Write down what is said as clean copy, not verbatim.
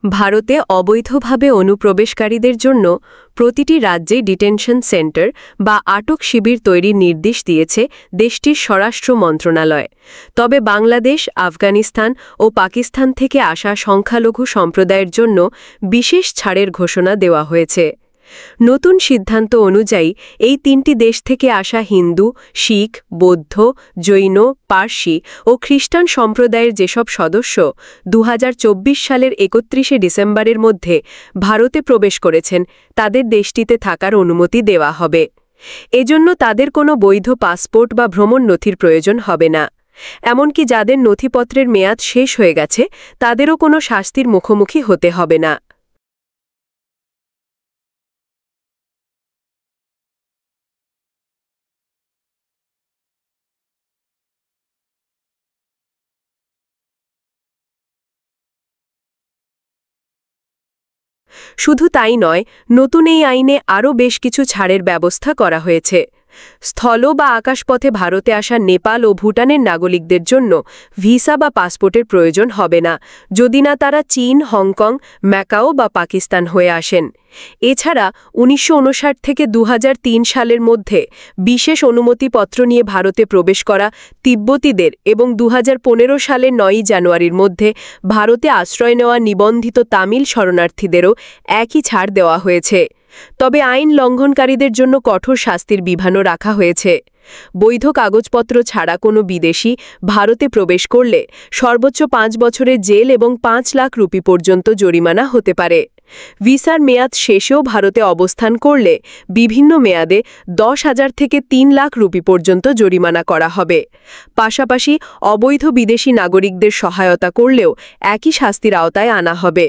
ভারতে অবৈধভাবে অনুপ্রবেশকারীদের জন্য প্রতিটি রাজ্যে ডিটেনশন সেন্টার বা আটক শিবির তৈরির নির্দেশ দিয়েছে দেশটির স্বরাষ্ট্র মন্ত্রণালয়। তবে বাংলাদেশ, আফগানিস্তান ও পাকিস্তান থেকে আসা সংখ্যালঘু সম্প্রদায়ের জন্য বিশেষ ছাড়ের ঘোষণা দেওয়া হয়েছে। নতুন সিদ্ধান্ত অনুযায়ী এই তিনটি দেশ থেকে আসা হিন্দু, শিখ, বৌদ্ধ, জৈন, পার্সি ও খ্রিস্টান সম্প্রদায়ের যেসব সদস্য ২০২৪ সালের ৩১শে ডিসেম্বরের মধ্যে ভারতে প্রবেশ করেছেন, তাদের দেশটিতে থাকার অনুমতি দেওয়া হবে। এজন্য তাদের কোনো বৈধ পাসপোর্ট বা ভ্রমণ নথির প্রয়োজন হবে না। এমনকি যাদের নথিপত্রের মেয়াদ শেষ হয়ে গেছে, তাদেরও কোনো শাস্তির মুখোমুখি হতে হবে না। শুধু তাই নয়, নতুন এই আইনে আরও বেশ কিছু ছাড়ের ব্যবস্থা করা হয়েছে। স্থল বা আকাশপথে ভারতে আসা নেপাল ও ভুটানের নাগরিকদের জন্য ভিসা বা পাসপোর্টের প্রয়োজন হবে না, যদি না তারা চীন, হংকং, ম্যাকাও বা পাকিস্তান হয়ে আসেন। এছাড়া ১৯৫৯ থেকে ২০০৩ সালের মধ্যে বিশেষ অনুমতিপত্র নিয়ে ভারতে প্রবেশ করা তিব্বতীদের এবং ২০১৫ সালের ৯ই জানুয়ারির মধ্যে ভারতে আশ্রয় নেওয়া নিবন্ধিত তামিল শরণার্থীদেরও একই ছাড় দেওয়া হয়েছে। তবে আইন লঙ্ঘনকারীদের জন্য কঠোর শাস্তির বিধানও রাখা হয়েছে। বৈধ কাগজপত্র ছাড়া কোনো বিদেশি ভারতে প্রবেশ করলে সর্বোচ্চ ৫ বছরের জেল এবং ৫ লাখ রুপি পর্যন্ত জরিমানা হতে পারে। ভিসার মেয়াদ শেষেও ভারতে অবস্থান করলে বিভিন্ন মেয়াদে ১০,০০০ থেকে ৩ লাখ রুপি পর্যন্ত জরিমানা করা হবে। পাশাপাশি অবৈধ বিদেশি নাগরিকদের সহায়তা করলেও একই শাস্তির আওতায় আনা হবে।